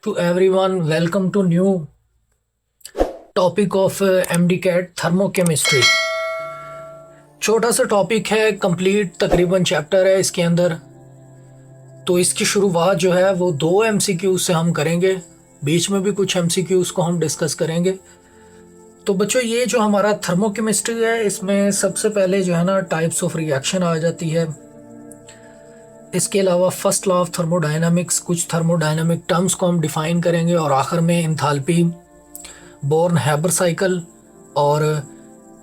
to everyone. Welcome to new topic of MDCAT thermochemistry. छोटा सा topic है, complete तकरीबन चैप्टर है इसके अंदर। तो इसकी शुरुआत जो है वो 2 MCQs से हम करेंगे, बीच में भी कुछ MCQs को हम डिस्कस करेंगे। तो बच्चों, ये जो हमारा थर्मोकेमिस्ट्री है इसमें सबसे पहले जो है ना टाइप्स ऑफ रिएक्शन आ जाती है। इसके अलावा फर्स्ट लॉ ऑफ थर्मोडायनामिक्स, कुछ थर्मोडायनामिक टर्म्स को हम डिफाइन करेंगे और आखिर में एंथैल्पी, बोर्न हैबर साइकिल और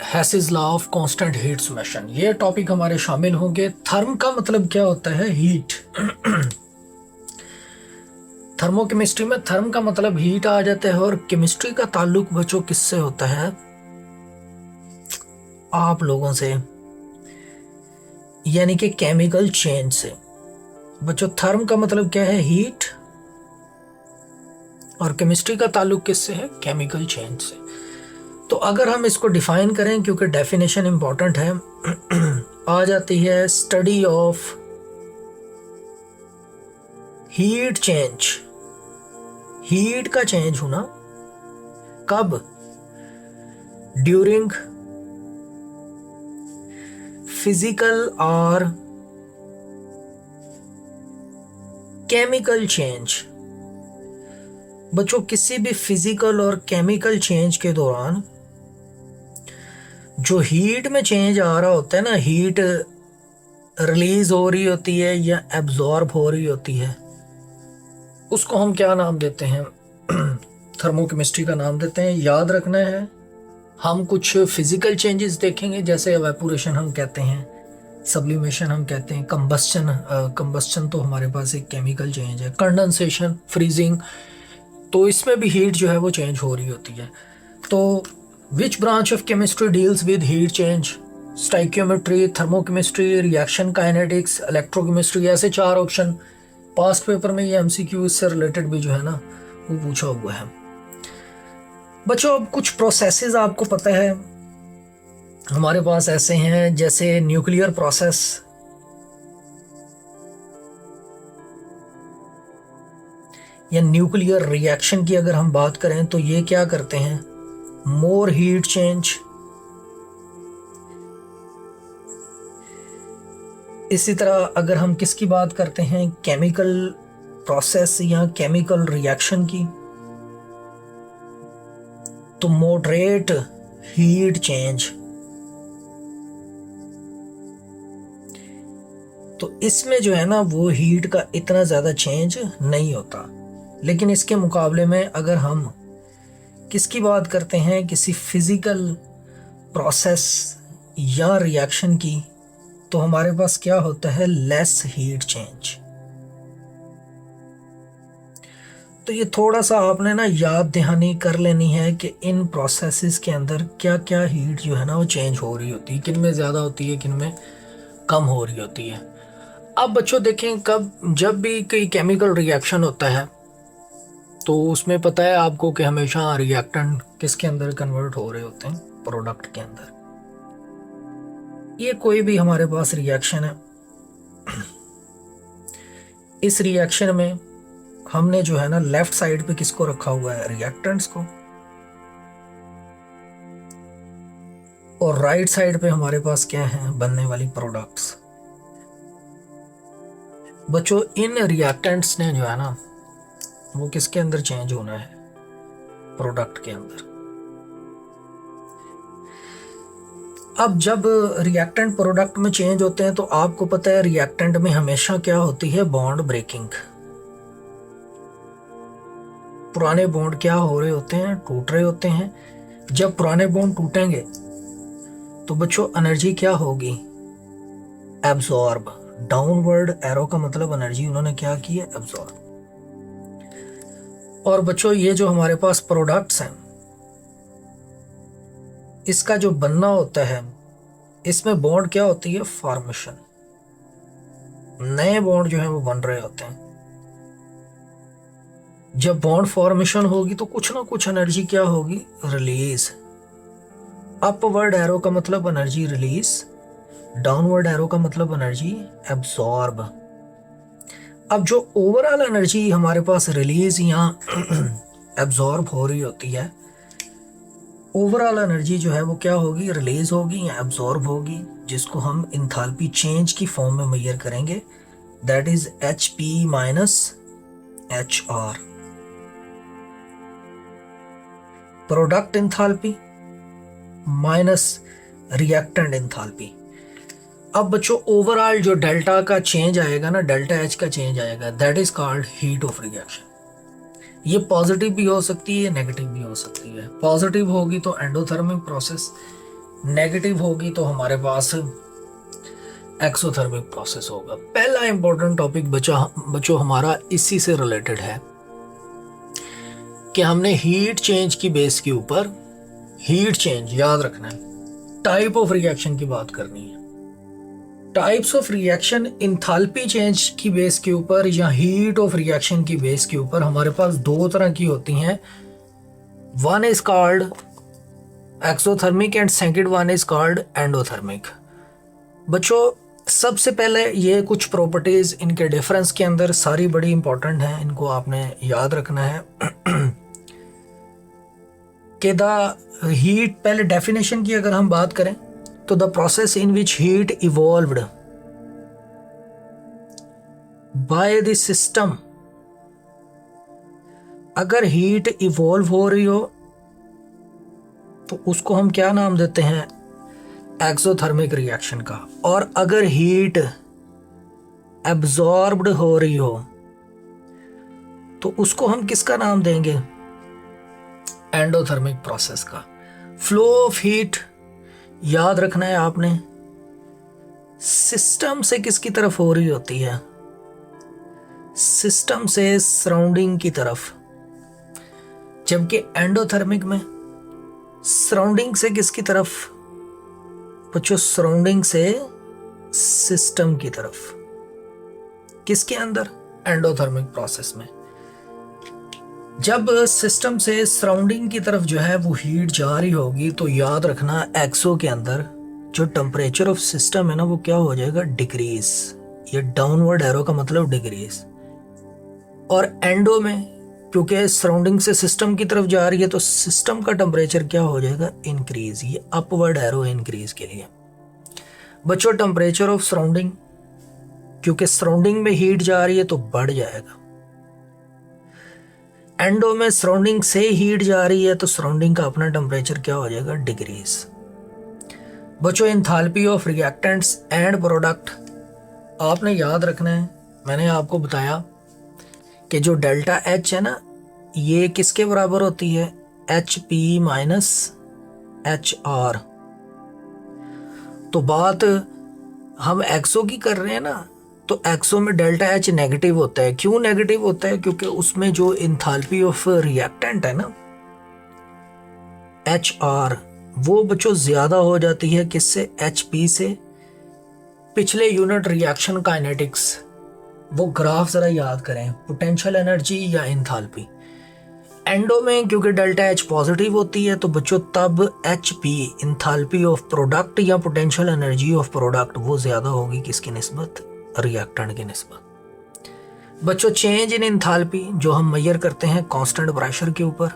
Hess's law of constant heat summation, ये टॉपिक हमारे शामिल होंगे। थर्म का मतलब क्या होता है? हीट। थर्मोकेमिस्ट्री में थर्म का मतलब हीट आ जाता है और केमिस्ट्री का ताल्लुक बच्चों किससे होता है? आप लोगों से, यानी कि केमिकल चेंज से। बच्चों, थर्म का मतलब क्या है? हीट। और केमिस्ट्री का ताल्लुक किससे है? केमिकल चेंज से। तो अगर हम इसको डिफाइन करें, क्योंकि डेफिनेशन इंपॉर्टेंट है, आ जाती है study of heat change. Heat का चेंज होना कब? ड्यूरिंग फिजिकल और केमिकल चेंज। बच्चों, किसी भी फिजिकल और केमिकल चेंज के दौरान जो हीट में चेंज आ रहा होता है ना, हीट रिलीज हो रही होती है या एब्जॉर्ब हो रही होती है, उसको हम क्या नाम देते हैं? थर्मोकेमिस्ट्री का नाम देते हैं। याद रखना है, हम कुछ फिजिकल चेंजेस देखेंगे, जैसे एवेपोरेशन हम कहते हैं, सब्लिमेशन हम कहते हैं, कंबस्चन तो हमारे पास एक केमिकल चेंज है, कंडेंसेशन, फ्रीजिंग, तो इसमें भी हीट जो है वो चेंज हो रही होती है। तो which branch of chemistry deals with heat change? Stoichiometry, thermochemistry, reaction kinetics, electrochemistry. ऐसे 4 ऑप्शन पास्ट पेपर में ये MCQ से रिलेटेड भी जो है ना वो पूछा हुआ है। बच्चों, अब कुछ प्रोसेसेस आपको पता है हमारे पास ऐसे हैं, जैसे न्यूक्लियर प्रोसेस, या न्यूक्लियर रिएक्शन की अगर हम बात करें तो ये क्या करते हैं? More heat change. इसी तरह अगर हम किसकी बात करते हैं, केमिकल प्रोसेस या केमिकल रिएक्शन की, तो मॉडरेट हीट चेंज। तो इसमें जो है ना वो हीट का इतना ज़्यादा चेंज नहीं होता। लेकिन इसके मुकाबले में अगर हम किसकी बात करते हैं, किसी फिजिकल प्रोसेस या रिएक्शन की, तो हमारे पास क्या होता है? Less heat change. तो ये थोड़ा सा आपने ना याद दहानी कर लेनी है कि इन प्रोसेसेस के अंदर क्या क्या हीट जो है ना वो चेंज हो रही होती है, किन में ज़्यादा होती है, किन में कम हो रही होती है। अब बच्चों देखें, जब भी कोई केमिकल रिएक्शन होता है तो उसमें पता है आपको कि हमेशा रिएक्टेंट किसके अंदर कन्वर्ट हो रहे होते हैं? प्रोडक्ट के अंदर। ये कोई भी हमारे पास रिएक्शन है, इस रिएक्शन में हमने जो है ना लेफ्ट साइड पे किसको रखा हुआ है? रिएक्टेंट्स को, और राइट साइड पे हमारे पास क्या है? बनने वाली प्रोडक्ट्स। बच्चों, इन रिएक्टेंट्स ने जो है ना वो किसके अंदर चेंज होना है? प्रोडक्ट के अंदर। अब जब रिएक्टेंट प्रोडक्ट में चेंज होते हैं तो आपको पता है रिएक्टेंट में हमेशा क्या होती है? Bond breaking. पुराने बॉन्ड क्या हो रहे होते हैं? टूट रहे होते हैं। जब पुराने बॉन्ड टूटेंगे तो बच्चों एनर्जी क्या होगी? एब्जॉर्ब। डाउनवर्ड एरो का मतलब एनर्जी उन्होंने क्या की है? एब्जॉर्ब। और बच्चों, ये जो हमारे पास प्रोडक्ट्स हैं, इसका जो बनना होता है, इसमें बॉन्ड क्या होती है? फॉर्मेशन। नए बॉन्ड जो है वो बन रहे होते हैं। जब बॉन्ड फॉर्मेशन होगी तो कुछ ना कुछ एनर्जी क्या होगी? रिलीज। अपवर्ड एरो का मतलब एनर्जी रिलीज, डाउनवर्ड एरो का मतलब एनर्जी एब्सॉर्ब। अब जो ओवरऑल एनर्जी हमारे पास रिलीज या एब्जॉर्ब हो रही होती है, ओवरऑल एनर्जी जो है वो क्या होगी, रिलीज होगी या एब्जॉर्ब होगी, जिसको हम इंथाल्पी चेंज की फॉर्म में मेजर करेंगे, that is H P minus H R. Product enthalpy minus reactant enthalpy. अब बच्चों ओवरऑल जो डेल्टा का चेंज आएगा ना, डेल्टा एच का चेंज आएगा, that is called heat of reaction. ये पॉजिटिव भी हो सकती है, नेगेटिव भी हो सकती है। पॉजिटिव होगी तो एंडोथर्मिक प्रोसेस, नेगेटिव होगी तो हमारे पास एक्सोथर्मिक प्रोसेस होगा। पहला इंपॉर्टेंट टॉपिक बच्चों हमारा इसी से रिलेटेड है कि हमने हीट चेंज की बेस के ऊपर, हीट चेंज याद रखना है, टाइप ऑफ रिएक्शन की बात करनी है। Types of reaction enthalpy change की बेस के ऊपर या हीट ऑफ रिएक्शन की बेस के ऊपर हमारे पास दो तरह की होती हैं। One is called exothermic and second one is called endothermic. बच्चों सबसे पहले ये कुछ प्रॉपर्टीज इनके डिफरेंस के अंदर सारी बड़ी इंपॉर्टेंट हैं, इनको आपने याद रखना है कि द हीट, पहले डेफिनेशन की अगर हम बात करें तो the process in which heat evolved by the system. अगर हीट इवॉल्व हो रही हो तो उसको हम क्या नाम देते हैं, एक्सोथर्मिक रिएक्शन का। और अगर हीट एब्जॉर्ब्ड हो रही हो तो उसको हम किसका नाम देंगे, एंडोथर्मिक प्रोसेस का। फ्लो ऑफ हीट याद रखना है आपने, सिस्टम से किसकी तरफ हो रही होती है, सिस्टम से सराउंडिंग की तरफ, जबकि एंडोथर्मिक में सराउंडिंग से किसकी तरफ बच्चों, सराउंडिंग से सिस्टम की तरफ। किसके अंदर, एंडोथर्मिक प्रोसेस में। जब सिस्टम से सराउंडिंग की तरफ जो है वो हीट जा रही होगी तो याद रखना एक्सो के अंदर जो टेम्परेचर ऑफ सिस्टम है ना वो क्या हो जाएगा, डिक्रीज। ये डाउनवर्ड एरो का मतलब डिक्रीज। और एंडो में क्योंकि सराउंडिंग से सिस्टम की तरफ जा रही है तो सिस्टम का टेम्परेचर क्या हो जाएगा, इंक्रीज। ये अपवर्ड एरो इंक्रीज के लिए। बच्चों टेम्परेचर ऑफ सराउंडिंग, क्योंकि सराउंडिंग में हीट जा रही है तो बढ़ जाएगा। एंडो में सराउंडिंग से हीट जा रही है तो सराउंडिंग का अपना टेम्परेचर क्या हो जाएगा, डिक्रीज। बच्चों enthalpy of reactants and product आपने याद रखना है। मैंने आपको बताया कि जो डेल्टा एच है ना ये किसके बराबर होती है, H P minus H R. तो बात हम एक्सो की कर रहे हैं ना, तो एक्सो में डेल्टा एच नेगेटिव होता है। क्यों नेगेटिव होता है, क्योंकि उसमें जो इंथैल्पी ऑफ रिएक्टेंट है ना एच आर, वो बच्चों ज्यादा हो जाती है किससे, एच पी से। पिछले यूनिट रिएक्शन काइनेटिक्स वो ग्राफ जरा याद करें, पोटेंशियल एनर्जी या इंथैल्पी। एंडो में क्योंकि डेल्टा एच पॉजिटिव होती है तो बच्चों तब H P enthalpy of product या पोटेंशियल एनर्जी ऑफ प्रोडक्ट वो ज्यादा होगी किसकी निस्बत, रिएक्टेंट की निस्बत। बच्चों चेंज इन इंथैल्पी जो हम मेजर करते हैं कांस्टेंट प्रेशर के ऊपर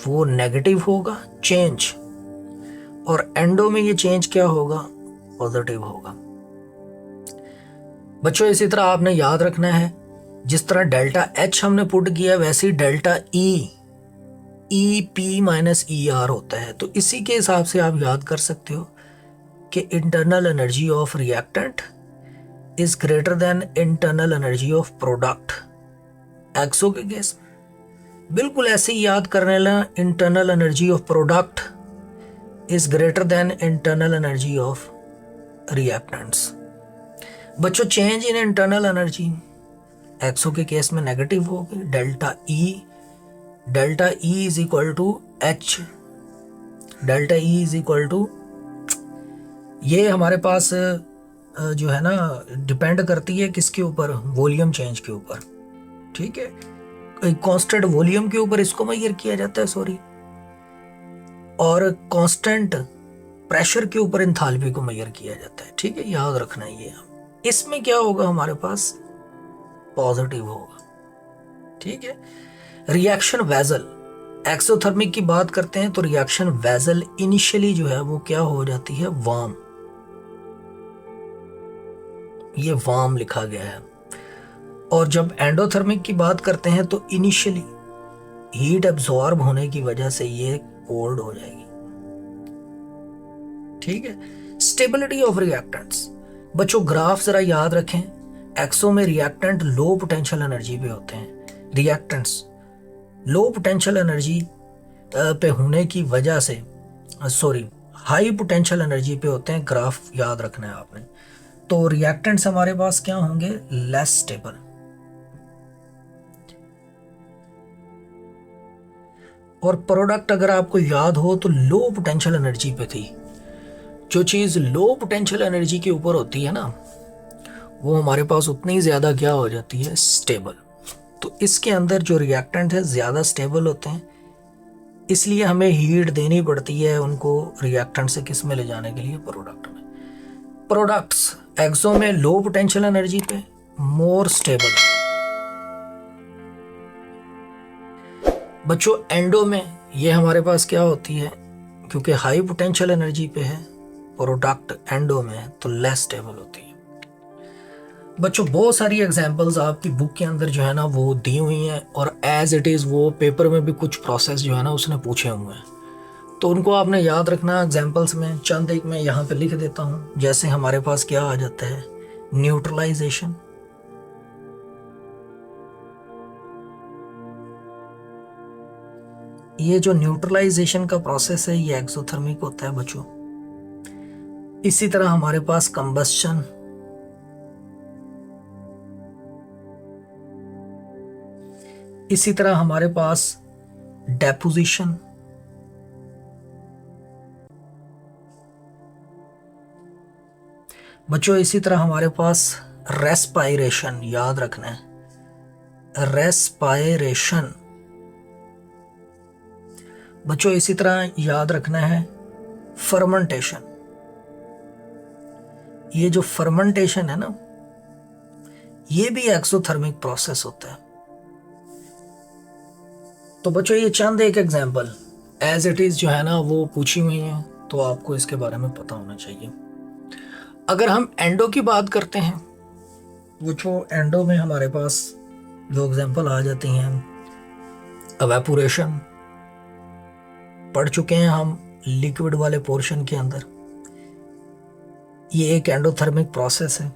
वो नेगेटिव होगा चेंज, और एंडो में ये चेंज क्या होगा, पॉजिटिव होगा। बच्चों इसी तरह आपने याद रखना है, जिस तरह डेल्टा एच हमने पुट किया वैसे ही delta E P minus E R होता है। तो इसी के हिसाब से आप याद कर सकते हो कि internal energy of reactant is greater than internal energy of product। Exo के केस बिल्कुल ऐसे ही याद करने लगा, internal energy of product is greater than internal energy of reactants. बच्चों change in internal energy exo के केस में नेगेटिव होगी, delta E is equal to H, delta E is equal to, ये हमारे पास जो है ना डिपेंड करती है किसके ऊपर, वॉल्यूम चेंज के ऊपर। ठीक है, कांस्टेंट वॉल्यूम के ऊपर इसको मेजर किया जाता है, सॉरी, और कांस्टेंट प्रेशर के ऊपर एंथैल्पी को मेजर किया जाता है। ठीक है, याद रखना ये। इसमें क्या होगा हमारे पास, पॉजिटिव होगा। ठीक है। रिएक्शन वेजल, एक्सोथर्मिक की बात करते हैं तो रिएक्शन वेजल इनिशियली जो है वो क्या हो जाती है, वार्म। ये वार्म लिखा गया है। और जब एंडोथर्मिक की बात करते हैं तो इनिशियली हीट एब्जॉर्ब होने की वजह से ये कोल्ड हो जाएगी। ठीक है। स्टेबिलिटी ऑफ रिएक्टेंट्स, बच्चों ग्राफ जरा याद रखें। एक्सो में रिएक्टेंट लो पोटेंशियल एनर्जी पे होते हैं, रिएक्टेंट्स लो पोटेंशियल एनर्जी पे होने की वजह से, सॉरी, हाई पोटेंशियल एनर्जी पे होते हैं। ग्राफ याद रखना है आपने। तो रिएक्टेंट्स हमारे पास क्या होंगे, लेस स्टेबल। और प्रोडक्ट अगर आपको याद हो तो लो पोटेंशियल एनर्जी पे थी। जो चीज लो पोटेंशियल एनर्जी के ऊपर होती है ना, वो हमारे पास उतनी ज्यादा क्या हो जाती है, स्टेबल। तो इसके अंदर जो रिएक्टेंट है ज्यादा स्टेबल होते हैं, इसलिए हमें हीट देनी पड़ती है उनको रिएक्टेंट से किस में ले जाने के लिए, प्रोडक्ट में। प्रोडक्ट्स एक्सो में लो पोटेंशियल एनर्जी पे, मोर स्टेबल। बच्चों एंडो में ये हमारे पास क्या होती है, क्योंकि हाई पोटेंशियल एनर्जी पे है प्रोडक्ट एंडो में, तो लेस स्टेबल होती है। बच्चों बहुत सारी एग्जांपल्स आपकी बुक के अंदर जो है ना वो दी हुई हैं, और एज इट इज़ वो पेपर में भी कुछ प्रोसेस जो है ना उसने पूछे हुए हैं, तो उनको आपने याद रखना एग्जांपल्स में। चंद एक मैं यहाँ पे लिख देता हूँ। जैसे हमारे पास क्या आ जाता है, न्यूट्रलाइजेशन, ये जो न्यूट्रलाइजेशन का प्रोसेस है ये एक्सोथर्मिक होता है बच्चों। इसी तरह हमारे पास कंबस्शन, इसी तरह हमारे पास डेपोजिशन, बच्चों इसी तरह हमारे पास रेस्पायरेशन, याद रखना है, रेस्पायरेशन। बच्चों इसी तरह याद रखना है फर्मेंटेशन। ये जो फर्मेंटेशन है ना, ये भी एक्सोथर्मिक प्रोसेस होता है। तो बच्चों ये चंद एक एग्जांपल एज इट इज जो है ना वो पूछी हुई है, तो आपको इसके बारे में पता होना चाहिए। अगर हम एंडो की बात करते हैं, बच्चों एंडो में हमारे पास जो एग्जांपल आ जाती हैं, एवेपोरेशन पढ़ चुके हैं हम लिक्विड वाले पोर्शन के अंदर, ये एक एंडोथर्मिक प्रोसेस है।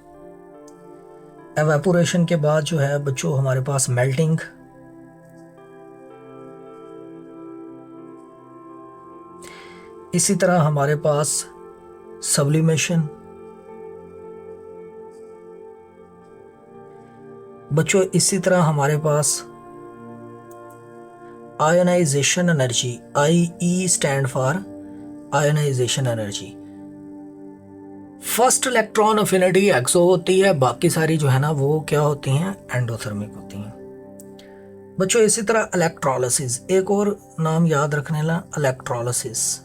एवेपोरेशन के बाद जो है बच्चों हमारे पास मेल्टिंग, इसी तरह हमारे पास सब्लिमेशन। बच्चों इसी तरह हमारे पास ionisation energy, I stand for ionisation energy. First electron affinity exo होती है, बाकी सारी जो है ना वो क्या होती हैं, एंडोथर्मिक होती हैं। बच्चों इसी तरह इलेक्ट्रोलिसिस, एक और नाम याद रखने ला, इलेक्ट्रोलिसिस।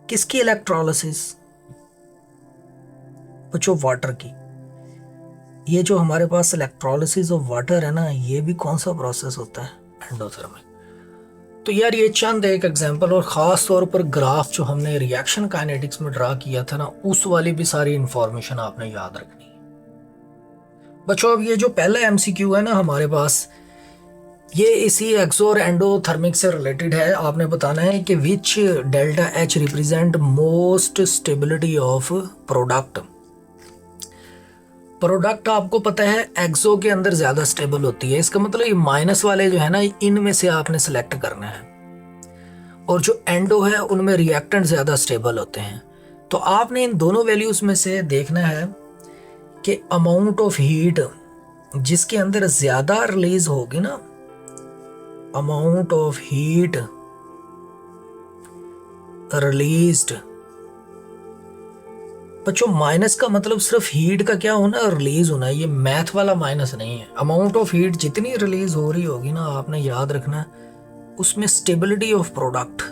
किसकी इलेक्ट्रोलिसिस, बच्चों वाटर की। ये जो हमारे पास इलेक्ट्रोलिसिस ऑफ वाटर है ना, ये भी कौन सा प्रोसेस होता है, एंडोथर्मिक। तो यार ये चंद एक एग्जांपल, और ख़ास तौर पर ग्राफ जो हमने रिएक्शन काइनेटिक्स में ड्रा किया था ना, उस वाली भी सारी इंफॉर्मेशन आपने याद रखनी है। बच्चों अब ये जो पहला एमसीक्यू है ना हमारे पास, ये इसी एक्सो और एंडोथर्मिक से रिलेटेड है। आपने बताना है कि which delta H represent most stability of product. Product आपको पता है एक्सो के अंदर ज्यादा स्टेबल होती है, इसका मतलब ये माइनस वाले जो है ना इनमें से आपने सेलेक्ट करना है, और जो एंडो है उनमें रिएक्टेंट ज्यादा स्टेबल होते हैं। तो आपने इन दोनों वैल्यूज में से देखना है कि अमाउंट ऑफ हीट जिसके अंदर ज्यादा रिलीज होगी ना, अमाउंट ऑफ हीट रिलीज्ड। बच्चों माइनस का मतलब सिर्फ हीट का क्या होना, रिलीज होना, ये मैथ वाला माइनस नहीं है। अमाउंट ऑफ हीट जितनी रिलीज हो रही होगी ना, आपने याद रखना उसमें stability of product,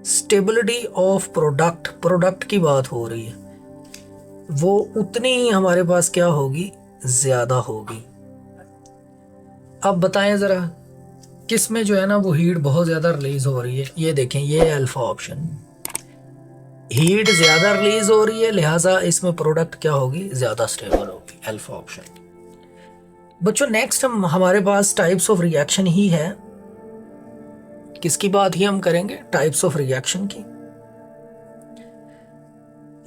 stability of product, product की बात हो रही है। वो उतनी ही हमारे पास क्या होगी, ज्यादा होगी। अब बताएं जरा किस में जो है ना वो हीट बहुत ज्यादा रिलीज हो रही है। ये देखें, ये अल्फा ऑप्शन, हीट ज्यादा रिलीज हो रही है, लिहाजा इसमें प्रोडक्ट क्या होगी, ज्यादा स्टेबल होगी, अल्फा ऑप्शन। बच्चों नेक्स्ट हमारे पास टाइप्स ऑफ रिएक्शन ही है। किसकी बात ही हम करेंगे, टाइप्स ऑफ रिएक्शन की,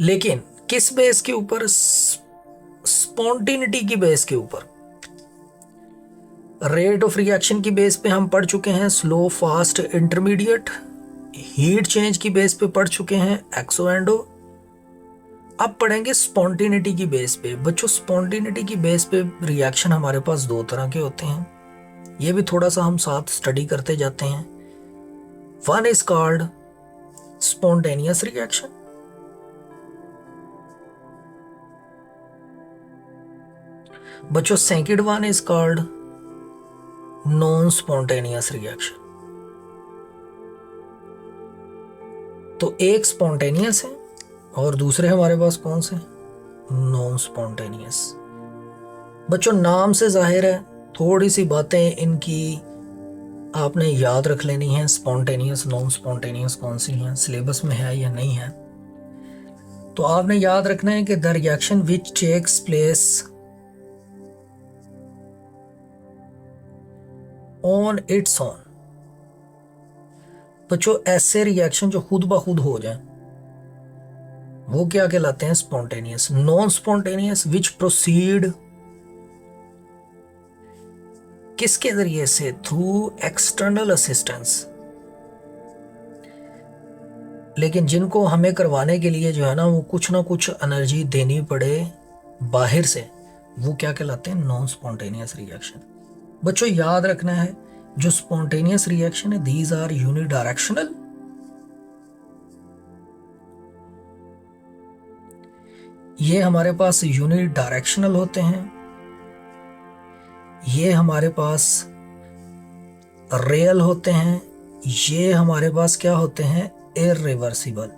लेकिन किस बेस के ऊपर, स्पॉन्टिनिटी की बेस के ऊपर। रेट ऑफ रिएक्शन की बेस पे हम पढ़ चुके हैं slow, fast, intermediate. Heat change की बेस पे पढ़ चुके हैं एक्सो एंडो। अब पढ़ेंगे स्पॉन्टिनिटी की बेस पे। बच्चों स्पॉन्टिनिटी की बेस पे रिएक्शन हमारे पास दो तरह के होते हैं, ये भी थोड़ा सा हम साथ स्टडी करते जाते हैं। One is called spontaneous reaction, बच्चों second one is called non spontaneous reaction. तो एक स्पॉन्टेनियस है और दूसरे हमारे पास कौन से, नॉन स्पॉन्टेनियस। बच्चों नाम से जाहिर है थोड़ी सी बातें इनकी आपने याद रख लेनी है, स्पॉन्टेनियस नॉन स्पॉन्टेनियस कौन सी हैं, सिलेबस में है या नहीं है। तो आपने याद रखना है कि the reaction which takes place on its own. बच्चों ऐसे रिएक्शन जो खुद ब खुद हो जाए वो क्या कहलाते हैं, स्पॉन्टेनियस। नॉन स्पॉन्टेनियस विच प्रोसीड किसके जरिए से, थ्रू एक्सटर्नल असिस्टेंस। लेकिन जिनको हमें करवाने के लिए जो है ना वो कुछ ना कुछ एनर्जी देनी पड़े बाहर से, वो क्या कहलाते हैं, नॉन स्पॉन्टेनियस रिएक्शन। बच्चों याद रखना है जो स्पॉन्टेनियस रिएक्शन है दीज आर यूनिडायरेक्शनल। ये हमारे पास यूनिडायरेक्शनल होते हैं, ये हमारे पास रियल होते हैं, ये हमारे पास क्या होते हैं, इरिवर्सिबल।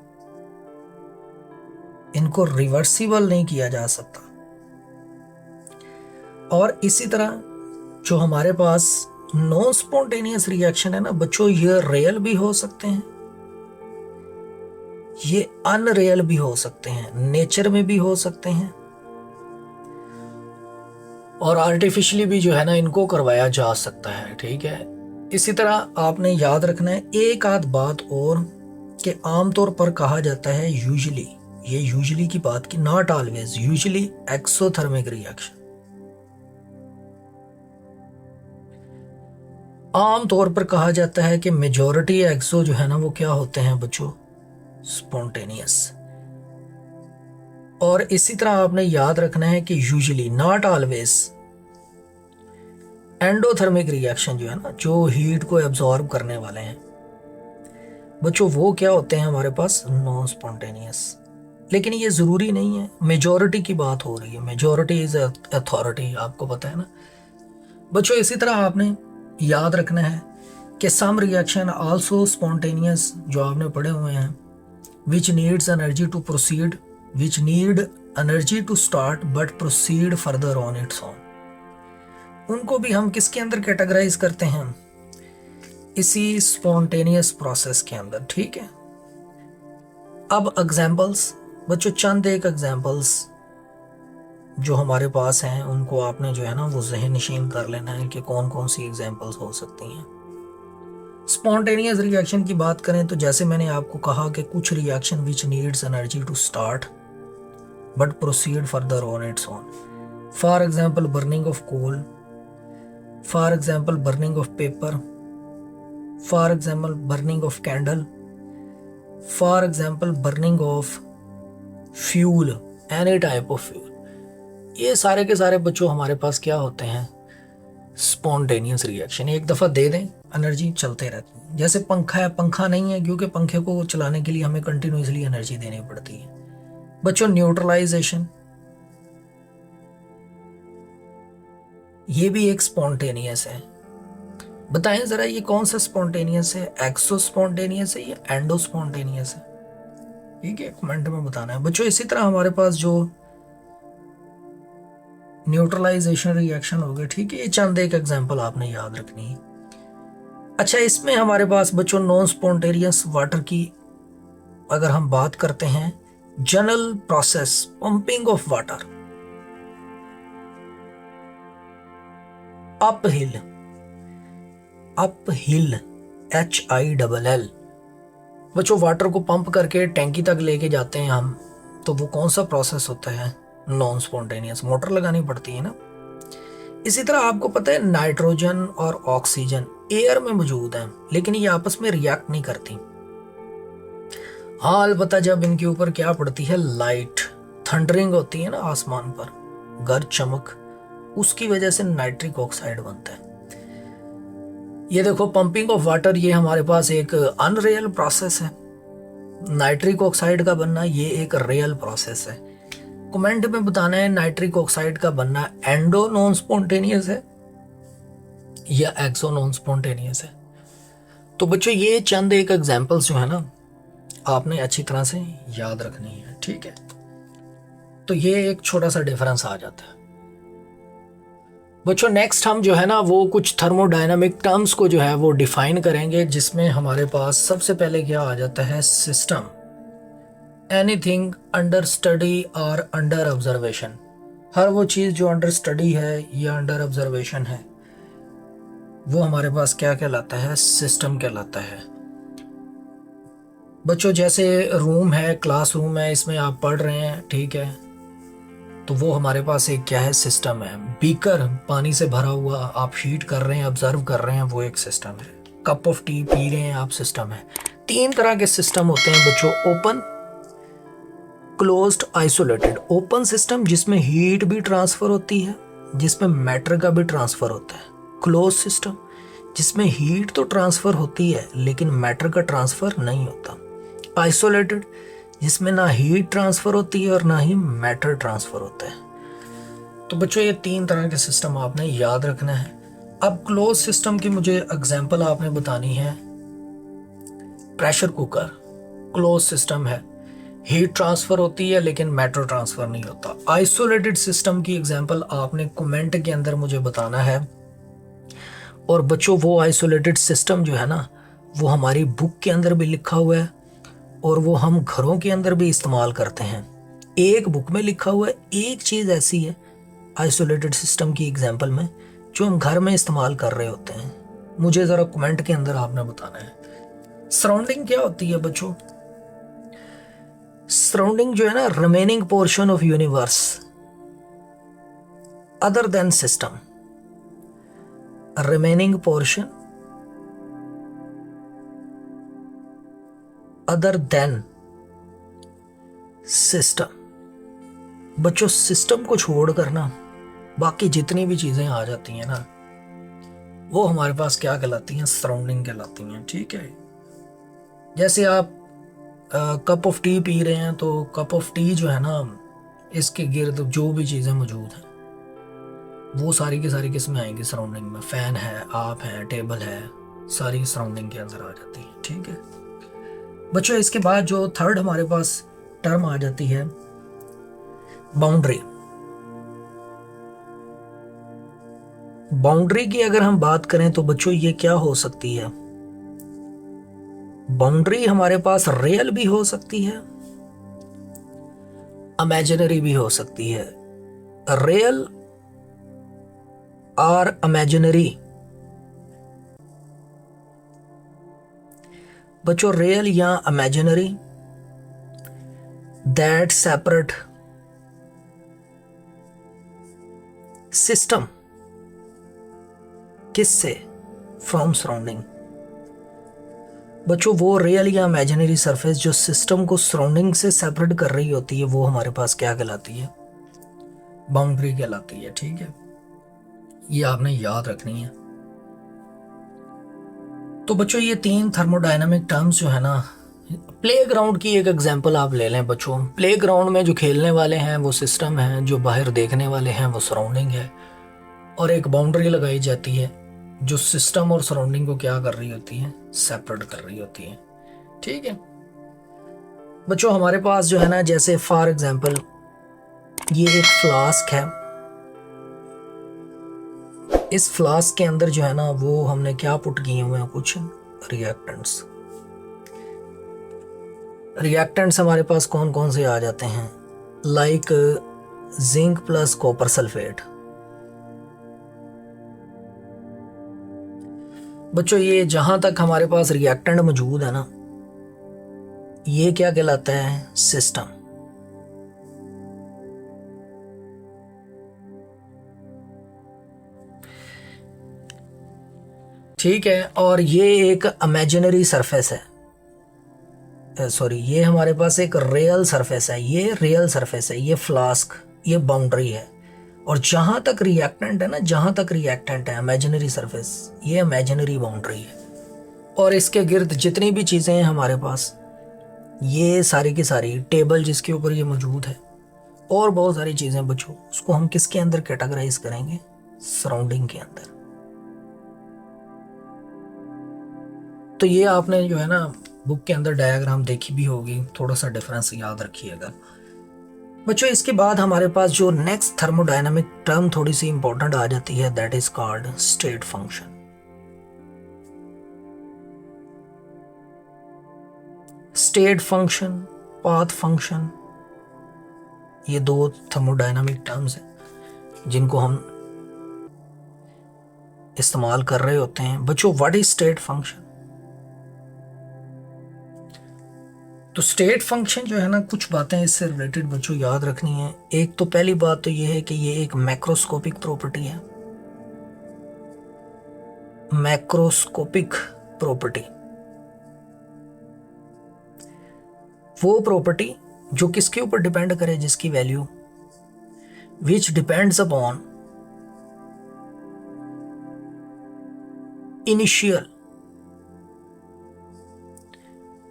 इनको रिवर्सिबल नहीं किया जा सकता। और इसी तरह जो हमारे पास नॉन स्पॉन्टेनियस रिएक्शन है ना बच्चों, ये रियल भी हो सकते हैं, ये अनरियल भी हो सकते हैं, नेचर में भी हो सकते हैं, और आर्टिफिशियली भी जो है ना इनको करवाया जा सकता है। ठीक है, इसी तरह आपने याद रखना है एक आध बात और कि आमतौर पर कहा जाता है यूजुअली, ये यूजुअली की बात की, not always, usually exothermic reaction. आमतौर पर कहा जाता है कि मेजॉरिटी एक्सो जो है ना वो क्या होते हैं बच्चों, स्पॉन्टेनियस। और इसी तरह आपने याद रखना है कि usually not always endothermic reaction जो है ना, जो हीट को एब्जॉर्ब करने वाले हैं बच्चों, वो क्या होते हैं हमारे पास, नॉन स्पॉन्टेनियस। लेकिन ये जरूरी नहीं है, मेजॉरिटी की बात हो रही है, मेजॉरिटी इज अथॉरिटी, आपको पता है ना बच्चों। इसी तरह आपने याद रखना है कि सम रिएक्शन आल्सो स्पॉन्टेनियस जो आपने पढ़े हुए हैं, which needs energy to proceed, which need energy to start but proceed further on its own, उनको भी हम किसके अंदर कैटेगराइज करते हैं, इसी स्पॉन्टेनियस प्रोसेस के अंदर। ठीक है, अब एग्जाम्पल्स बच्चों, चंद एक एग्जाम्पल्स जो हमारे पास हैं उनको आपने जो है ना वो ज़हन नशीन कर लेना है कि कौन कौन सी एग्जाम्पल्स हो सकती हैं। स्पॉन्टेनियस रिएक्शन की बात करें तो जैसे मैंने आपको कहा कि कुछ reaction which needs energy to start but proceed further on its own, for example burning of coal, for example burning of paper, for example burning of candle, for example burning of fuel, any type of fuel. ये सारे के सारे बच्चों हमारे पास क्या होते हैं, spontaneous reaction. एक दफ़ा दे दें एनर्जी चलते रहती है। जैसे पंखा है, पंखा नहीं है क्योंकि पंखे को चलाने के लिए हमें कंटिन्यूसली एनर्जी देनी पड़ती है। बच्चों न्यूट्रलाइजेशन, ये भी एक स्पॉन्टेनियस है। बताएं जरा ये कौन सा स्पॉन्टेनियस है, एक्सो स्पॉन्टेनियस है या एंडो स्पॉन्टेनियस है? ठीक है, कमेंट में बताना है बच्चों। इसी तरह हमारे पास जो न्यूट्रलाइजेशन रिएक्शन हो गया, ठीक है। ये चंद एक एग्जांपल आपने याद रखनी है। अच्छा, इसमें हमारे पास बच्चों नॉन स्पॉन्टेनियस वाटर की अगर हम बात करते हैं, general process pumping of water uphill, uphill HILL। बच्चों वाटर को पंप करके टैंकी तक लेके जाते हैं हम, तो वो कौन सा प्रोसेस होता है? नॉन स्पॉन्टेनियस, मोटर लगानी पड़ती है ना। इसी तरह आपको पता है नाइट्रोजन और ऑक्सीजन एयर में मौजूद हैं, लेकिन ये आपस में रिएक्ट नहीं करती। हाँ, अलबत्ता जब इनके ऊपर क्या पड़ती है, लाइट, थंडरिंग होती है ना आसमान पर, गर्ज चमक, उसकी वजह से नाइट्रिक ऑक्साइड बनता है। ये देखो पंपिंग ऑफ वाटर, ये हमारे पास एक अनरियल प्रोसेस है। नाइट्रिक ऑक्साइड का बनना ये एक रियल प्रोसेस है। कमेंट में बताना है नाइट्रिक ऑक्साइड का बनना एंडो नॉन स्पॉन्टेनियस है या एक्सो नॉन स्पॉन्टेनियस है। तो बच्चों ये चंद एक एग्जांपल्स जो है ना आपने अच्छी तरह से याद रखनी है, ठीक है। तो ये एक छोटा सा डिफरेंस आ जाता है। बच्चों नेक्स्ट हम जो है ना वो कुछ थर्मोडायनामिक टर्म्स को जो है वो डिफाइन करेंगे, जिसमें हमारे पास सबसे पहले क्या आ जाता है, सिस्टम, एनीथिंग अंडर स्टडी और अंडर ऑब्जर्वेशन। हर वो चीज़ जो अंडर स्टडी है या अंडर ऑब्जर्वेशन है वो हमारे पास क्या कहलाता है, सिस्टम कहलाता है। बच्चों जैसे रूम है, क्लासरूम है, इसमें आप पढ़ रहे हैं, ठीक है, तो वो हमारे पास एक क्या है, सिस्टम है। बीकर पानी से भरा हुआ आप हीट कर रहे हैं, ऑब्जर्व कर रहे हैं, वो एक सिस्टम है। कप ऑफ टी पी रहे हैं आप, सिस्टम है। तीन तरह के सिस्टम होते हैं बच्चों, open, closed, isolated. Open system जिसमें हीट भी ट्रांसफर होती है, जिसमें मैटर का भी ट्रांसफर होता है। क्लोज सिस्टम जिसमें हीट तो ट्रांसफर होती है लेकिन मैटर का ट्रांसफर नहीं होता। आइसोलेटेड जिसमें ना हीट ट्रांसफर होती है और ना ही मैटर ट्रांसफर होता है। तो बच्चों ये तीन तरह के सिस्टम आपने याद रखना है। अब क्लोज सिस्टम की मुझे एग्जांपल आपने बतानी है। प्रेशर कुकर क्लोज सिस्टम है, हीट ट्रांसफर होती है लेकिन मैटर ट्रांसफर नहीं होता। आइसोलेटेड सिस्टम की एग्जांपल आपने कमेंट के अंदर मुझे बताना है। और बच्चों वो आइसोलेटेड सिस्टम जो है ना वो हमारी बुक के अंदर भी लिखा हुआ है और वो हम घरों के अंदर भी इस्तेमाल करते हैं। एक बुक में लिखा हुआ है, एक चीज़ ऐसी है आइसोलेटेड सिस्टम की एग्जांपल में जो हम घर में इस्तेमाल कर रहे होते हैं। मुझे ज़रा कमेंट के अंदर आपने बताना है। सराउंडिंग क्या होती है बच्चों? सराउंडिंग जो है ना, remaining portion of universe other than system. Remaining portion other than system. बच्चों सिस्टम को छोड़कर ना बाकी जितनी भी चीजें आ जाती हैं ना वो हमारे पास क्या कहलाती हैं, सराउंडिंग कहलाती हैं, ठीक है। जैसे आप कप ऑफ टी पी रहे हैं तो कप ऑफ टी जो है ना इसके गिर्द जो भी चीजें मौजूद हैं वो सारी की सारी किस में आएंगी, सराउंडिंग में। फैन है, आप हैं, टेबल है, सारी सराउंडिंग के अंदर आ जाती है, ठीक है। बच्चों इसके बाद जो थर्ड हमारे पास टर्म आ जाती है, बाउंड्री। बाउंड्री की अगर हम बात करें तो बच्चों ये क्या हो सकती है, बाउंड्री हमारे पास रियल भी हो सकती है, इमेजिनरी भी हो सकती है। रियल और इमेजिनरी बच्चों, रियल या इमेजिनरी, दैट सेपरेट सिस्टम किससे, फ्रॉम सराउंडिंग। बच्चों वो रियल या इमेजिनरी सरफेस जो सिस्टम को सराउंडिंग से सेपरेट कर रही होती है वो हमारे पास क्या कहलाती है, बाउंड्री कहलाती है, ठीक है। ये आपने याद रखनी है। तो बच्चों ये तीन थर्मोडायनामिक टर्म्स जो है ना, प्लेग्राउंड की एक एग्जांपल आप ले लें बच्चों। प्लेग्राउंड में जो खेलने वाले हैं वो सिस्टम है, जो बाहर देखने वाले हैं वो सराउंडिंग है, और एक बाउंड्री लगाई जाती है जो सिस्टम और सराउंडिंग को क्या कर रही होती है, सेपरेट कर रही होती है, ठीक है। बच्चों हमारे पास जो है ना, जैसे फॉर एग्जांपल ये एक फ्लास्क है, इस फ्लास्क के अंदर जो है ना वो हमने क्या पुट किए हुए हैं, कुछ रिएक्टेंट्स। रिएक्टेंट्स हमारे पास कौन कौन से आ जाते हैं, like zinc plus copper sulphate. बच्चों ये जहां तक हमारे पास रिएक्टेंट मौजूद है ना, ये क्या कहलाता है, सिस्टम। ठीक है, और ये एक इमेजिनरी सरफेस है, सॉरी ये हमारे पास एक रियल सरफेस है, ये रियल सरफेस है, ये फ्लास्क, ये बाउंड्री है। और जहां तक रिएक्टेंट है ना, जहां तक रिएक्टेंट है इमेजिनरी सरफेस, ये इमेजिनरी बाउंड्री है। और इसके गिर्द जितनी भी चीजें हैं हमारे पास, ये सारी की सारी, टेबल जिसके ऊपर ये मौजूद है और बहुत सारी चीजें बच्चों, उसको हम किसके अंदर कैटेगराइज करेंगे, सराउंडिंग के अंदर। तो ये आपने जो है ना बुक के अंदर डायग्राम देखी भी होगी, थोड़ा सा डिफरेंस याद रखिएगा बच्चों। इसके बाद हमारे पास जो नेक्स्ट थर्मोडायनामिक टर्म थोड़ी सी इंपॉर्टेंट आ जाती है, that is called state function. State function, path function, ये दो थर्मोडायनामिक टर्म्स हैं जिनको हम इस्तेमाल कर रहे होते हैं बच्चों। What is state function? तो स्टेट फंक्शन जो है ना, कुछ बातें इससे रिलेटेड बच्चों याद रखनी है। एक तो पहली बात तो ये है कि ये एक मैक्रोस्कोपिक प्रॉपर्टी है। मैक्रोस्कोपिक प्रॉपर्टी, वो प्रॉपर्टी जो किसके ऊपर डिपेंड करे, जिसकी value which depends upon initial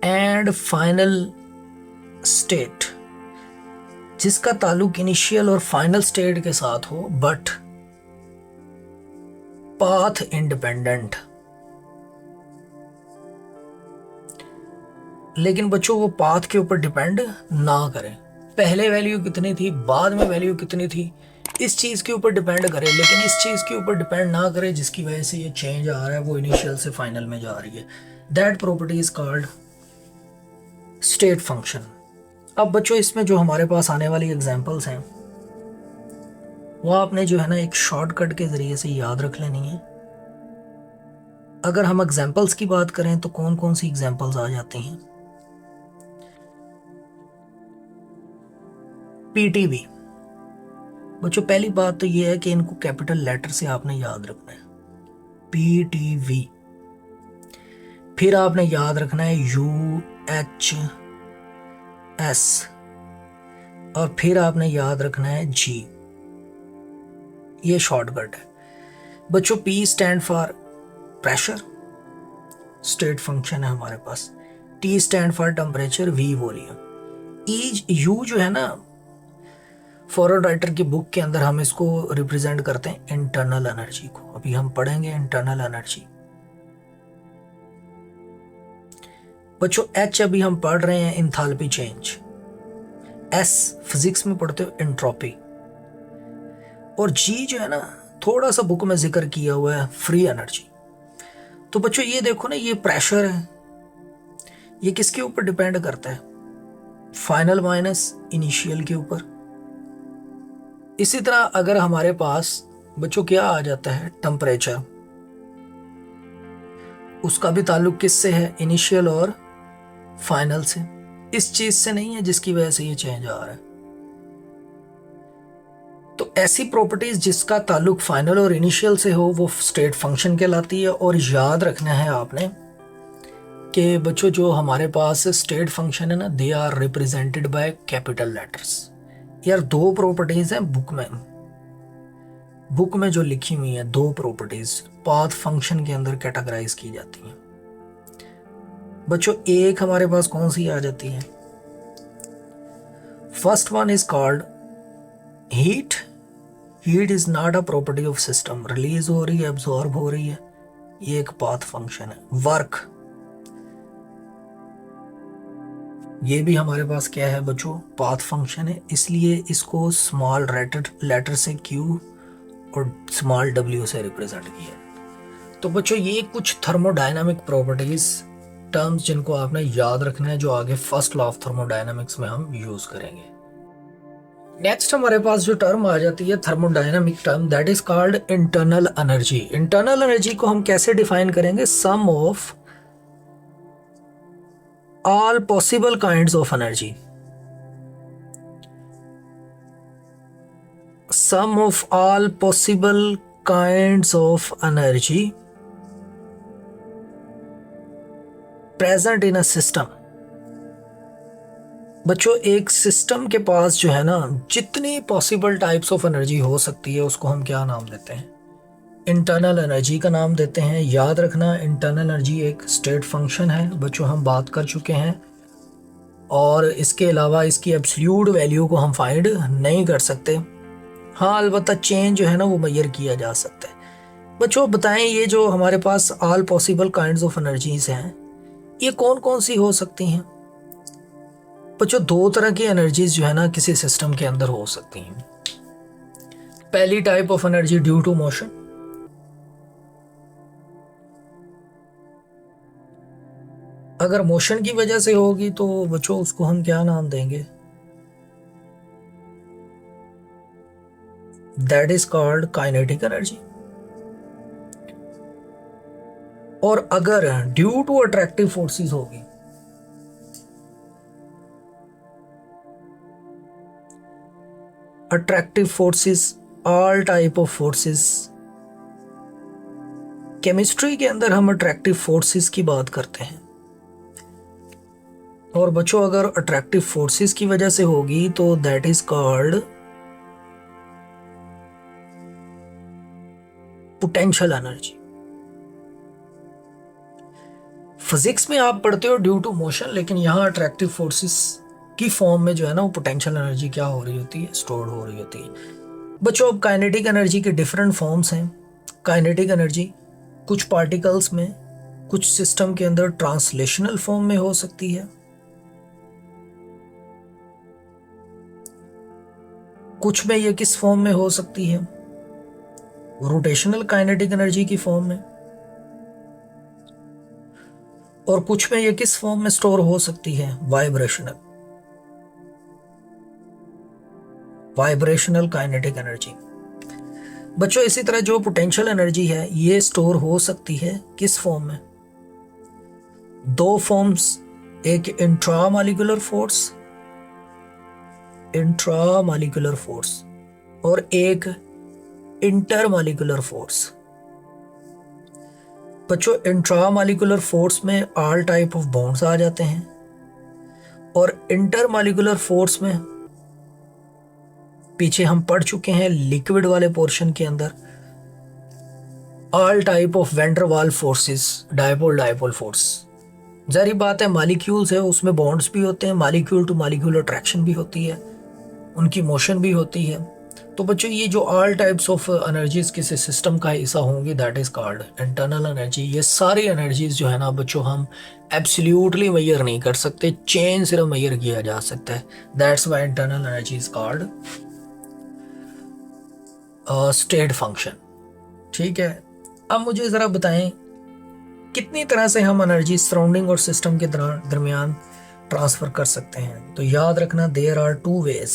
and final state, जिसका ताल्लुक इनिशियल और फाइनल स्टेट के साथ हो, बट पाथ इंडिपेंडेंट। लेकिन बच्चों वो पाथ के ऊपर डिपेंड ना करें, पहले वैल्यू कितनी थी, बाद में वैल्यू कितनी थी, इस चीज के ऊपर डिपेंड करे, लेकिन इस चीज के ऊपर डिपेंड ना करे जिसकी वजह से ये चेंज आ रहा है, वो इनिशियल से फाइनल में जा रही है। That property is called state function. अब बच्चों इसमें जो हमारे पास आने वाली एग्जांपल्स हैं वो आपने जो है ना एक शॉर्टकट के जरिए से याद रख लेनी है। अगर हम एग्जांपल्स की बात करें तो कौन कौन सी एग्जांपल्स आ जाती हैं, पीटीवी। बच्चों पहली बात तो ये है कि इनको कैपिटल लेटर से आपने याद रखना है, पीटीवी। फिर आपने याद रखना है UHS, और फिर आपने याद रखना है G। ये शॉर्टकट है बच्चों। P stand for pressure, state function है हमारे पास। T stand for temperature, V volume. U जो है ना, फॉरवर्ड राइटर की बुक के अंदर हम इसको रिप्रेजेंट करते हैं इंटरनल एनर्जी को। अभी हम पढ़ेंगे इंटरनल एनर्जी। बच्चों H अभी हम पढ़ रहे हैं इंथैल्पी चेंज, S फिजिक्स में पढ़ते हो एंट्रोपी, और G जो है ना थोड़ा सा बुक में जिक्र किया हुआ है फ्री एनर्जी। तो बच्चों ये देखो ना, ये प्रेशर है, ये किसके ऊपर डिपेंड करता है, फाइनल माइनस इनिशियल के ऊपर। इसी तरह अगर हमारे पास बच्चों क्या आ जाता है, टेम्परेचर, उसका भी ताल्लुक किससे है, इनिशियल और फाइनल से, इस चीज से नहीं है जिसकी वजह से ये चेंज आ रहा है। तो ऐसी प्रॉपर्टीज जिसका ताल्लुक फाइनल और इनिशियल से हो वो स्टेट फंक्शन कहलाती है। और याद रखना है आपने कि बच्चों जो हमारे पास स्टेट फंक्शन है ना, they are represented by capital letters. यार दो प्रॉपर्टीज हैं बुक में जो लिखी हुई है, दो प्रॉपर्टीज पाथ फंक्शन के अंदर कैटेगराइज की जाती हैं बच्चों। एक हमारे पास कौन सी आ जाती है, first one is called heat. Heat is not a property of system, release हो रही है, एब्जॉर्ब हो रही है, ये एक पाथ फंक्शन है। वर्क, ये भी हमारे पास क्या है बच्चों, पाथ फंक्शन है, इसलिए इसको स्मॉल लेटर से Q और स्मॉल w से रिप्रेजेंट किया। तो बच्चों ये कुछ थर्मोडायनामिक प्रॉपर्टीज टर्म्स जिनको आपने याद रखना है, जो आगे फर्स्ट लॉ ऑफ थर्मोडायनामिक्स में हम यूज करेंगे। नेक्स्ट हमारे पास जो टर्म आ जाती है thermodynamic term, that is called internal energy. Internal energy को हम कैसे डिफाइन करेंगे? Sum of all possible kinds of energy, sum of all possible kinds of energy present in a system। बच्चों एक सिस्टम के पास जो है ना जितनी पॉसिबल टाइप्स ऑफ एनर्जी हो सकती है उसको हम क्या नाम देते हैं? इंटरनल एनर्जी का नाम देते हैं। याद रखना इंटरनल एनर्जी एक स्टेट फंक्शन है बच्चों, हम बात कर चुके हैं, और इसके अलावा इसकी एब्सोल्यूट वैल्यू को हम फाइंड नहीं कर सकते। हाँ अलबत्ता चेंज जो है ना वो मेजर किया जा सकता है। बच्चों बताएं ये जो हमारे पास all possible kinds of energies हैं ये कौन कौन सी हो सकती हैं? बच्चों दो तरह की एनर्जीज जो है ना किसी सिस्टम के अंदर हो सकती हैं। पहली type of energy due to motion, अगर मोशन की वजह से होगी तो बच्चों उसको हम क्या नाम देंगे? That is called kinetic energy. और अगर ड्यू टू अट्रैक्टिव फोर्सेस होगी, attractive forces, all type of forces, chemistry के अंदर हम अट्रैक्टिव फोर्सेस की बात करते हैं। और बच्चों अगर अट्रैक्टिव फोर्सेस की वजह से होगी तो that is called potential energy. Physics में आप पढ़ते हो ड्यू टू मोशन, लेकिन यहां अट्रैक्टिव फोर्सेस की फॉर्म में जो है ना वो पोटेंशियल एनर्जी क्या हो रही होती है? स्टोर हो रही होती है। बच्चों अब काइनेटिक एनर्जी के डिफरेंट फॉर्म्स हैं। काइनेटिक एनर्जी कुछ पार्टिकल्स में, कुछ सिस्टम के अंदर ट्रांसलेशनल फॉर्म में हो सकती है, कुछ में ये किस फॉर्म में हो सकती है? रोटेशनल काइनेटिक एनर्जी की फॉर्म में, और कुछ में ये किस फॉर्म में स्टोर हो सकती है? Vibrational, vibrational kinetic energy. बच्चों इसी तरह जो पोटेंशियल एनर्जी है ये स्टोर हो सकती है किस फॉर्म में? दो फॉर्म्स, एक इंट्रामॉलिक्यूलर फोर्स, इंट्रामॉलिक्यूलर फोर्स, और एक इंटरमॉलिक्यूलर फोर्स। बच्चों इंट्रामॉलिक्यूलर फोर्स में ऑल टाइप ऑफ बॉन्ड्स आ जाते हैं, और इंटरमॉलिक्यूलर फोर्स में पीछे हम पढ़ चुके हैं लिक्विड वाले पोर्शन के अंदर all type of van der Waals forces, dipole dipole force. जारी बात है मॉलिक्यूल्स है उसमें बॉन्ड्स भी होते हैं, मॉलिक्यूल टू मॉलिक्यूल अट्रैक्शन भी होती है, उनकी मोशन भी होती है। तो बच्चों ये जो ऑल टाइप्स ऑफ एनर्जीज किसी सिस्टम का हिस्सा होंगी that is called internal energy. ये सारी एनर्जीज जो है ना बच्चों हम एब्सोल्युटली मेजर नहीं कर सकते, चेंज सिर्फ मेजर किया जा सकता है। That's why internal energy is called state function. ठीक है, अब मुझे जरा बताएं कितनी तरह से हम एनर्जी सराउंडिंग और सिस्टम के दरमियान ट्रांसफर कर सकते हैं? तो याद रखना there are two ways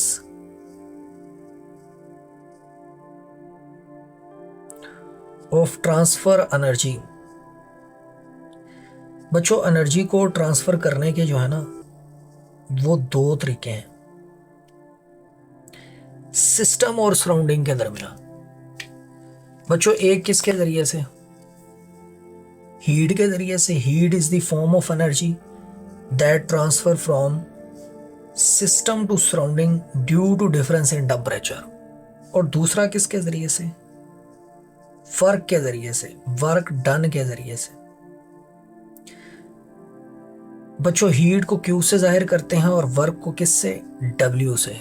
of transfer energy. बच्चों एनर्जी को ट्रांसफर करने के जो है ना वो दो तरीके हैं सिस्टम और सराउंडिंग के दरमियान। बच्चों एक किसके जरिए से? हीट के जरिए से। Heat is the form of energy that transfer from system to surrounding due to difference in temperature. और दूसरा किसके जरिए से? वर्क के जरिए से, वर्क डन के जरिए से। बच्चों हीट को क्यू से जाहिर करते हैं और वर्क को किससे? डब्ल्यू से।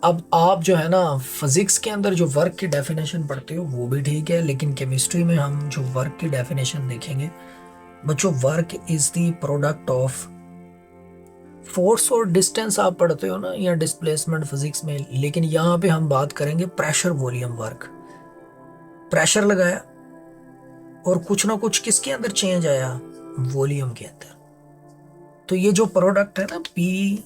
अब आप जो है ना फिजिक्स के अंदर जो वर्क की डेफिनेशन पढ़ते हो वो भी ठीक है, लेकिन केमिस्ट्री में हम जो वर्क की डेफिनेशन देखेंगे बच्चों, work is the product of force और डिस्टेंस आप पढ़ते हो ना, या डिस्प्लेसमेंट फिजिक्स में, लेकिन यहाँ पे हम बात करेंगे प्रेशर वॉल्यूम वर्क। प्रेशर लगाया और कुछ ना कुछ किसके अंदर चेंज आया, वॉल्यूम के अंदर। तो ये जो प्रोडक्ट है ना P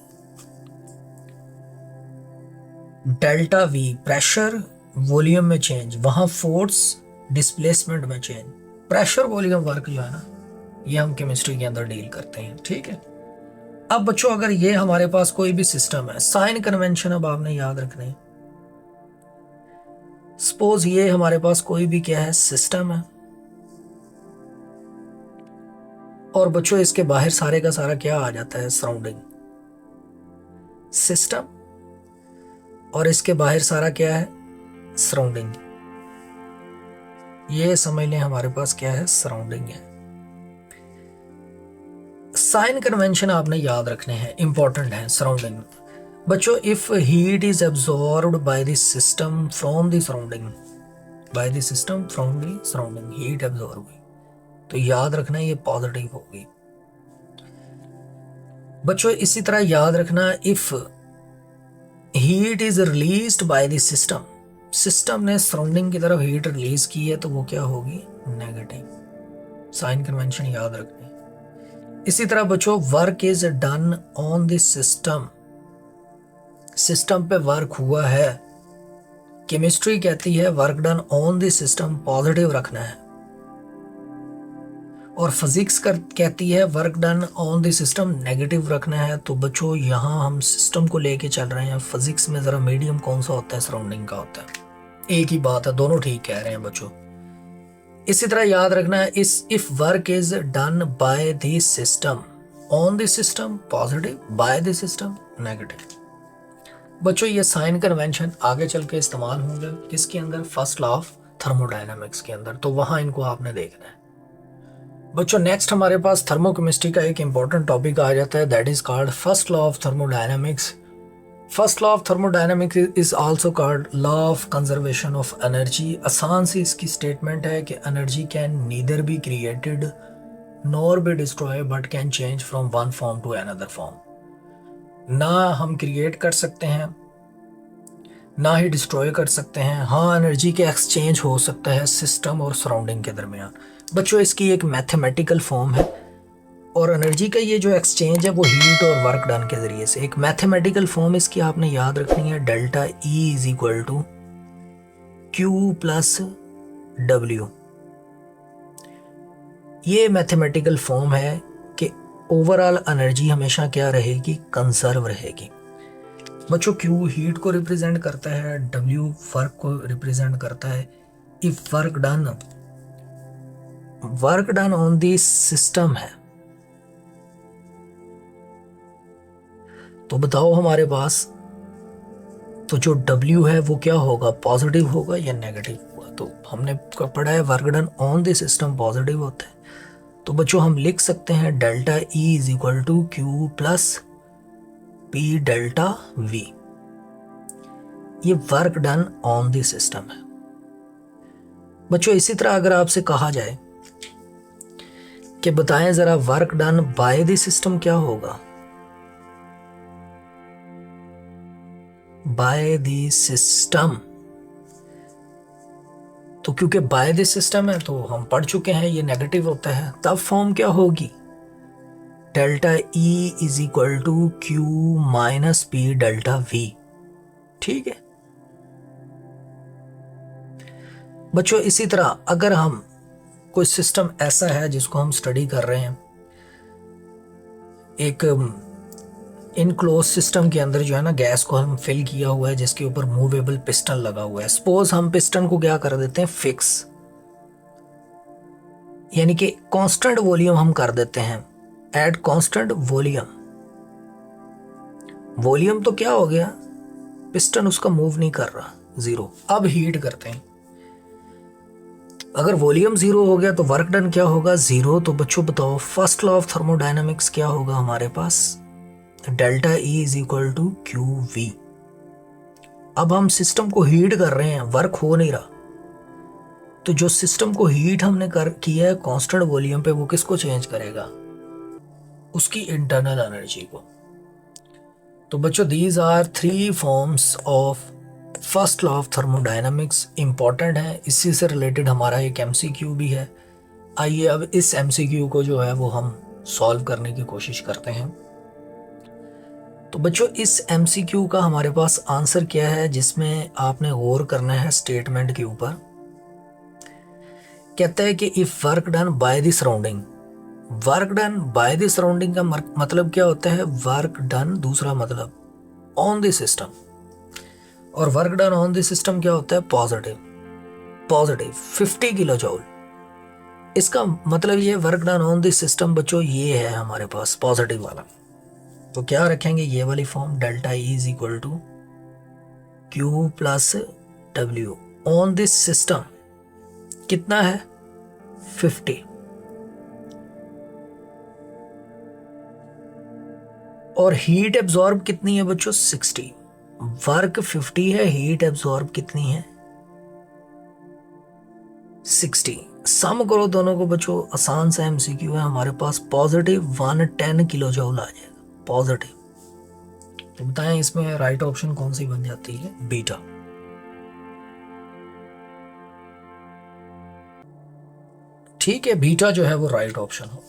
delta we, pressure volume में चेंज, वहां फोर्स डिस्प्लेसमेंट में चेंज, प्रेशर वॉल्यूम वर्क जो है ना, ये हम केमिस्ट्री के अंदर डील करते हैं। ठीक है। अब बच्चों अगर ये हमारे पास कोई भी सिस्टम है, साइन कन्वेंशन अब आपने याद रखने हैं। सपोज ये हमारे पास कोई भी क्या है, सिस्टम है, और बच्चों इसके बाहर सारे का सारा क्या आ जाता है, सराउंडिंग सिस्टम, और इसके बाहर सारा क्या है, सराउंडिंग। ये समझ लें हमारे पास क्या है, सराउंडिंग है। साइन कन्वेंशन आपने याद रखने हैं, इंपॉर्टेंट है सराउंडिंग। बच्चों if heat is absorbed by the system from the surrounding, by the system from the surrounding, heat absorb हुई, तो याद रखना ये पॉजिटिव होगी। बच्चों इसी तरह याद रखना, if heat is released by the system, system ने सराउंडिंग की तरफ हीट रिलीज की है तो वो क्या होगी, नेगेटिव। साइन कन्वेंशन याद रखना। इसी तरह बच्चों work is done on the system, system पे वर्क हुआ है, केमिस्ट्री कहती है work done on the system positive रखना है, और फिजिक्स कहती है work done on the system negative रखना है। तो बच्चों यहाँ हम सिस्टम को लेके चल रहे हैं। फिजिक्स में जरा मीडियम कौन सा होता है, सराउंडिंग का होता है। एक ही बात है, दोनों ठीक कह रहे हैं बच्चों। इसी तरह याद रखना है, if work is done by the system, on the system positive, by the system negative. बच्चों ये साइन कन्वेंशन आगे चल के इस्तेमाल होंगे किसके अंदर, फर्स्ट लॉ ऑफ थर्मोडायनामिक्स के अंदर, तो वहां इनको आपने देखना है। बच्चों नेक्स्ट हमारे पास थर्मोकेमिस्ट्री का एक इंपॉर्टेंट टॉपिक आ जाता है, that is called first law of thermodynamics. First law of thermodynamics is also called law of conservation of energy. आसान सी इसकी स्टेटमेंट है कि energy can neither be created nor be destroy but can change from one form to another form. ना हम create कर सकते हैं ना ही डिस्ट्रॉय कर सकते हैं। हाँ एनर्जी के एक्सचेंज हो सकता है सिस्टम और सराउंडिंग के दरमियान। बच्चों इसकी एक मैथमेटिकल फॉर्म है, और एनर्जी का ये जो एक्सचेंज है वो हीट और वर्क डन के जरिए से। एक मैथमेटिकल फॉर्म इसकी आपने याद रखनी है, delta E is equal to Q plus W. ये मैथमेटिकल फॉर्म है कि ओवरऑल एनर्जी हमेशा क्या रहेगी, कंजर्व रहेगी। बच्चों क्यू हीट को रिप्रेजेंट करता है, डब्ल्यू वर्क को रिप्रेजेंट करता है। If work done on the system है, तो बताओ हमारे पास तो जो W है वो क्या होगा, पॉजिटिव होगा या नेगेटिव होगा। तो हमने पढ़ा है work done on the system positive होता है। तो बच्चों हम लिख सकते हैं delta E is equal to Q plus P delta V। ये work done on the system है। बच्चों इसी तरह अगर आपसे कहा जाए कि बताएं जरा work done by the system क्या होगा, बाय द सिस्टम, तो क्योंकि बाय द सिस्टम है तो हम पढ़ चुके हैं ये नेगेटिव होता है। तब फॉर्म क्या होगी, delta E is equal to Q minus P delta V। ठीक है बच्चों, इसी तरह अगर हम कोई सिस्टम ऐसा है जिसको हम स्टडी कर रहे हैं, एक इनक्लोज सिस्टम के अंदर जो है ना गैस को हम फिल किया हुआ है जिसके ऊपर मूवेबल पिस्टन लगा हुआ है। सपोज हम पिस्टन को क्या कर देते हैं, फिक्स, यानी कि कांस्टेंट वॉल्यूम हम कर देते हैं, एट कांस्टेंट वॉल्यूम। वॉल्यूम तो क्या हो गया, पिस्टन उसका मूव नहीं कर रहा, जीरो। अब हीट करते हैं, अगर वॉल्यूम जीरो हो गया तो वर्क डन क्या होगा, जीरो। तो बच्चों बताओ फर्स्ट लॉ ऑफ थर्मोडायनामिक्स क्या होगा हमारे पास, delta E is equal to Q V. अब हम सिस्टम को हीट कर रहे हैं, वर्क हो नहीं रहा, तो जो सिस्टम को हीट हमने किया है कांस्टेंट वॉल्यूम पे, वो किसको चेंज करेगा, उसकी इंटरनल एनर्जी को। तो बच्चों these are three forms of first law of thermodynamics important है, इसी से रिलेटेड हमारा एक एमसीक्यू भी है। आइए अब इस एमसीक्यू को जो है वो हम सॉल्व करने की कोशिश करते हैं। तो बच्चों इस एमसीक्यू का हमारे पास आंसर क्या है, जिसमें आपने गौर करना है स्टेटमेंट के ऊपर। कहता है कि if work done by the surrounding, work done by the surrounding का मतलब क्या होता है, वर्क डन दूसरा मतलब ऑन द सिस्टम, और work done on the system क्या होता है, पॉजिटिव। पॉजिटिव 50 किलो जूल, इसका मतलब ये work done on the system बच्चों ये है हमारे पास पॉजिटिव वाला। तो क्या रखेंगे, ये वाली form, delta E is equal to Q plus W on this system कितना है 50, और हीट एब्जॉर्ब कितनी है बच्चों 60। वर्क 50 है, हीट एब्जॉर्ब कितनी है 60। सम करो दोनों को बच्चों, आसान सा एमसीक्यू है हमारे पास। पॉजिटिव 110 किलो जूल आ जाएगा पॉजिटिव। तो बताएं इसमें राइट ऑप्शन कौन सी बन जाती है, बीटा। ठीक है, बीटा जो है वो राइट ऑप्शन हो।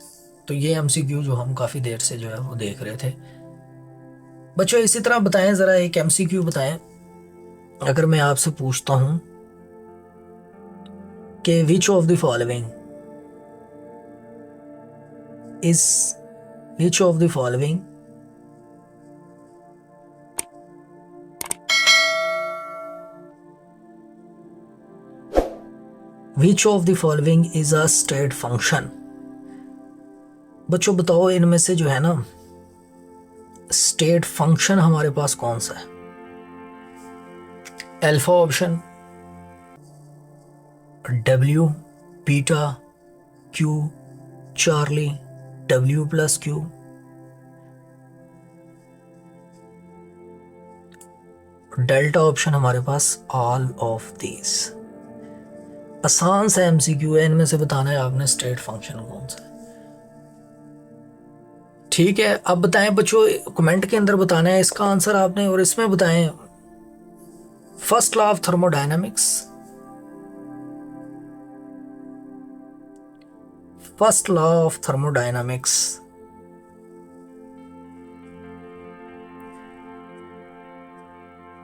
तो ये एमसीक्यू जो हम काफी देर से जो है वो देख रहे थे बच्चों। इसी तरह बताएं जरा एक एमसीक्यू बताएं, अगर मैं आपसे पूछता हूं कि which of the following is, which of the following which of the following is a state function. बच्चों बताओ इनमें से जो है ना स्टेट फंक्शन हमारे पास कौन सा है। Alpha option, W, beta, Q, Charlie, W plus Q, delta option हमारे पास ऑल ऑफ दीज। आसान सा एमसीक्यू है, इनमें से बताना है आपने स्टेट फंक्शन कौन सा है। ठीक है, अब बताएं बच्चों, कमेंट के अंदर बताना है इसका आंसर आपने, और इसमें बताएं first law of thermodynamics, first law of thermodynamics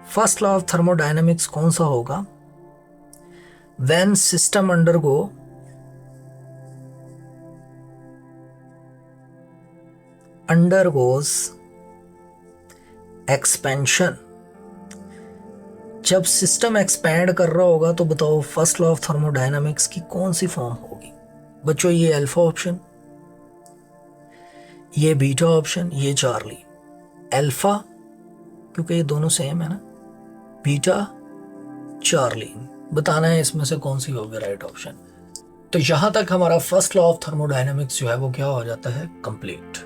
first law of thermodynamics कौन सा होगा। When system undergoes expansion, जब सिस्टम एक्सपैंड कर रहा होगा तो बताओ फर्स्ट लॉ ऑफ थर्मोडायनामिक्स की कौन सी फॉर्म होगी। बच्चों ये अल्फा ऑप्शन, ये बीटा ऑप्शन, ये चार्ली। अल्फा क्योंकि ये दोनों सेम है ना, बीटा, चार्ली। बताना है इसमें से कौन सी होगी राइट ऑप्शन। तो यहां तक हमारा फर्स्ट लॉ ऑफ थर्मोडायनामिक्स जो है वो क्या हो जाता है, कंप्लीट।